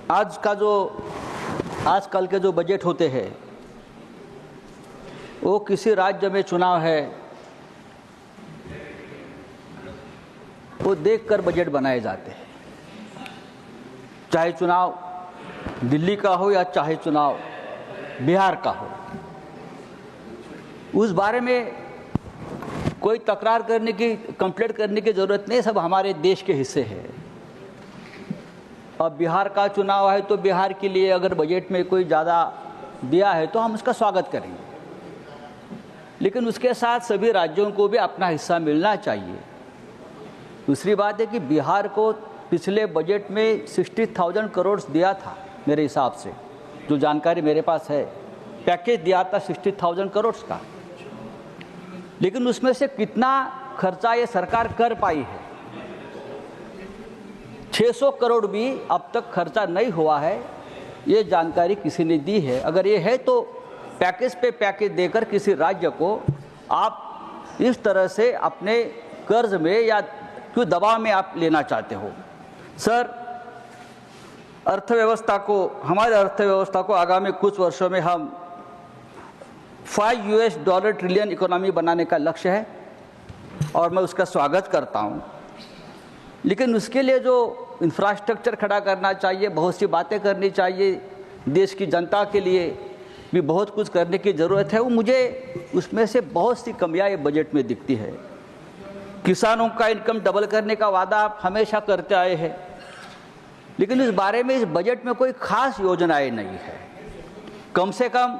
आजकल के जो बजट होते हैं वो किसी राज्य में चुनाव है वो देखकर बजट बनाए जाते हैं, चाहे चुनाव दिल्ली का हो या चाहे चुनाव बिहार का हो। उस बारे में कोई तकरार करने की, कंप्लेंट करने की ज़रूरत नहीं, सब हमारे देश के हिस्से है। अब बिहार का चुनाव है तो बिहार के लिए अगर बजट में कोई ज़्यादा दिया है तो हम उसका स्वागत करेंगे, लेकिन उसके साथ सभी राज्यों को भी अपना हिस्सा मिलना चाहिए। दूसरी बात है कि बिहार को पिछले बजट में 60,000 करोड़ दिया था, मेरे हिसाब से जो जानकारी मेरे पास है, पैकेज दिया था 60,000 करोड़ का, लेकिन उसमें से कितना खर्चा ये सरकार कर पाई है? 600 करोड़ भी अब तक खर्चा नहीं हुआ है, ये जानकारी किसी ने दी है। अगर ये है तो पैकेज पे पैकेज देकर किसी राज्य को आप इस तरह से अपने कर्ज में या क्यों दबाव में आप लेना चाहते हो? सर, हमारे अर्थव्यवस्था को आगामी कुछ वर्षों में हम $5 ट्रिलियन इकोनॉमी बनाने का लक्ष्य है और मैं उसका स्वागत करता हूं। लेकिन उसके लिए जो इंफ्रास्ट्रक्चर खड़ा करना चाहिए, बहुत सी बातें करनी चाहिए, देश की जनता के लिए भी बहुत कुछ करने की ज़रूरत है। वो मुझे उसमें से बहुत सी कमियां ये बजट में दिखती है। किसानों का इनकम डबल करने का वादा आप हमेशा करते आए हैं, लेकिन इस बारे में इस बजट में कोई खास योजनाएं नहीं है। कम से कम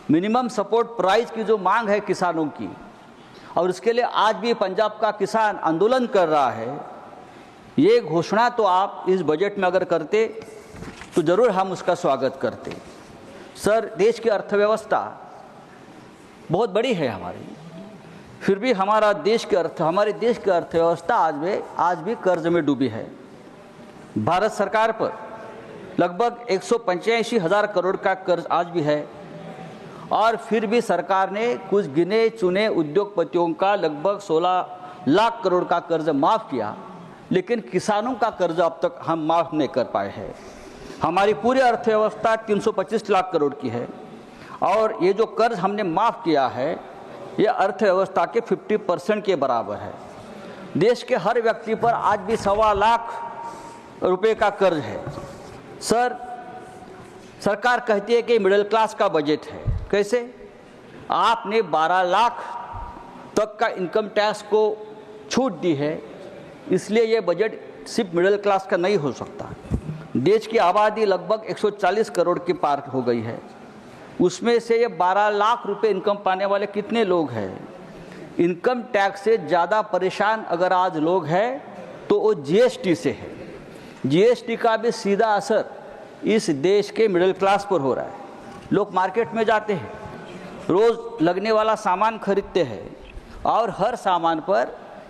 मिनिमम सपोर्ट प्राइस की जो मांग है किसानों की, और उसके लिए आज भी पंजाब का किसान आंदोलन कर रहा है, ये घोषणा तो आप इस बजट में अगर करते तो ज़रूर हम उसका स्वागत करते। सर, देश की अर्थव्यवस्था बहुत बड़ी है हमारी, फिर भी हमारे देश की अर्थव्यवस्था आज भी कर्ज में डूबी है। भारत सरकार पर लगभग 185,000 करोड़ का कर्ज आज भी है, और फिर भी सरकार ने कुछ गिने चुने उद्योगपतियों का लगभग 16 लाख करोड़ का कर्ज माफ़ किया, लेकिन किसानों का कर्ज अब तक हम माफ़ नहीं कर पाए हैं। हमारी पूरी अर्थव्यवस्था 325 लाख करोड़ की है, और ये जो कर्ज हमने माफ़ किया है ये अर्थव्यवस्था के 50% के बराबर है। देश के हर व्यक्ति पर आज भी 1.25 लाख रुपए का कर्ज है। सर, सरकार कहती है कि मिडिल क्लास का बजट है। कैसे? आपने 12 लाख तक का इनकम टैक्स को छूट दी है, इसलिए ये बजट सिर्फ मिडिल क्लास का नहीं हो सकता। देश की आबादी लगभग 140 करोड़ के पार हो गई है, उसमें से ये 12 लाख रुपए इनकम पाने वाले कितने लोग हैं? इनकम टैक्स से ज़्यादा परेशान अगर आज लोग हैं तो वो जीएसटी से है। जीएसटी का भी सीधा असर इस देश के मिडिल क्लास पर हो रहा है। लोग मार्केट में जाते हैं, रोज़ लगने वाला सामान खरीदते हैं, और हर सामान पर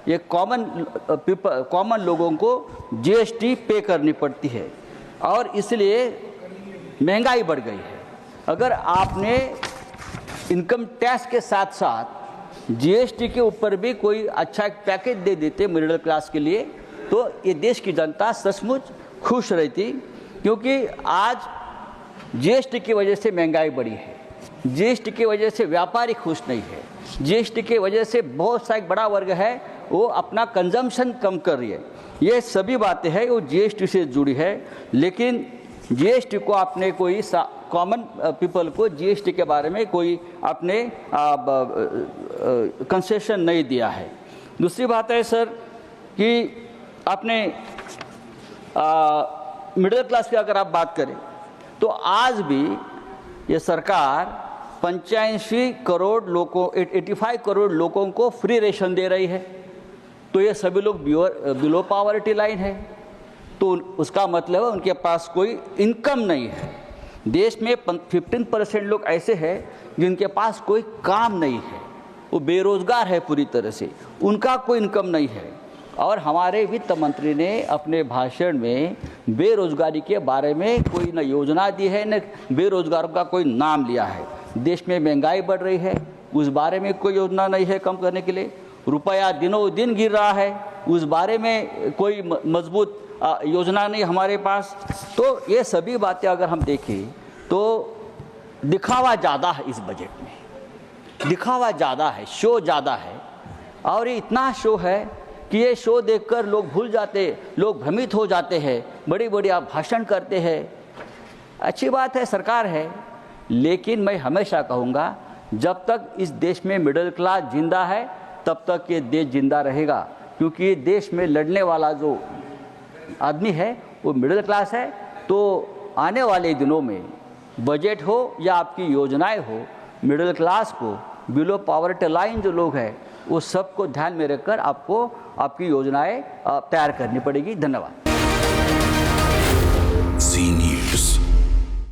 ये कॉमन लोगों को जीएसटी पे करनी पड़ती है, और इसलिए महंगाई बढ़ गई है। अगर आपने इनकम टैक्स के साथ साथ जीएसटी के ऊपर भी कोई अच्छा एक पैकेज दे देते मिडिल क्लास के लिए, तो ये देश की जनता सचमुच खुश रहती, क्योंकि आज जीएसटी की वजह से महंगाई बढ़ी है, जीएसटी की वजह से व्यापारी खुश नहीं है, जीएसटी की वजह से बहुत सा एक बड़ा वर्ग है वो अपना कंजम्पशन कम कर रही है। ये सभी बातें हैं वो जीएसटी से जुड़ी है, लेकिन जीएसटी को आपने कोई कॉमन पीपल को जीएसटी के बारे में कोई आपने कंसेशन नहीं दिया है। दूसरी बात है सर कि आपने मिडिल क्लास की अगर आप बात करें तो आज भी ये सरकार 85 करोड़ लोगों 85 करोड़ लोगों को फ्री रेशन दे रही है, तो ये सभी लोग बिलो पॉवर्टी लाइन है, तो उसका मतलब है उनके पास कोई इनकम नहीं है। देश में 15% लोग ऐसे हैं जिनके पास कोई काम नहीं है, वो बेरोजगार है पूरी तरह से, उनका कोई इनकम नहीं है। और हमारे वित्त मंत्री ने अपने भाषण में बेरोजगारी के बारे में कोई न योजना दी है, न बेरोजगारों का कोई नाम लिया है। देश में महंगाई बढ़ रही है, उस बारे में कोई योजना नहीं है कम करने के लिए। रुपया दिनों दिन गिर रहा है, उस बारे में कोई मजबूत योजना नहीं हमारे पास। तो ये सभी बातें अगर हम देखें तो दिखावा ज़्यादा है, इस बजट में दिखावा ज़्यादा है, शो ज़्यादा है। और ये इतना शो है कि ये शो देखकर लोग भूल जाते, लोग भ्रमित हो जाते हैं, बड़ी बड़ी आप भाषण करते हैं। अच्छी बात है, सरकार है, लेकिन मैं हमेशा कहूँगा जब तक इस देश में मिडिल क्लास जिंदा है तब तक ये देश जिंदा रहेगा, क्योंकि देश में लड़ने वाला जो आदमी है वो मिडिल क्लास है। तो आने वाले दिनों में बजट हो या आपकी योजनाएं हो, मिडिल क्लास को, बिलो पॉवर्टी लाइन जो लोग हैं, वो सबको ध्यान में रखकर आपको आपकी योजनाएं तैयार करनी पड़ेगी। धन्यवाद।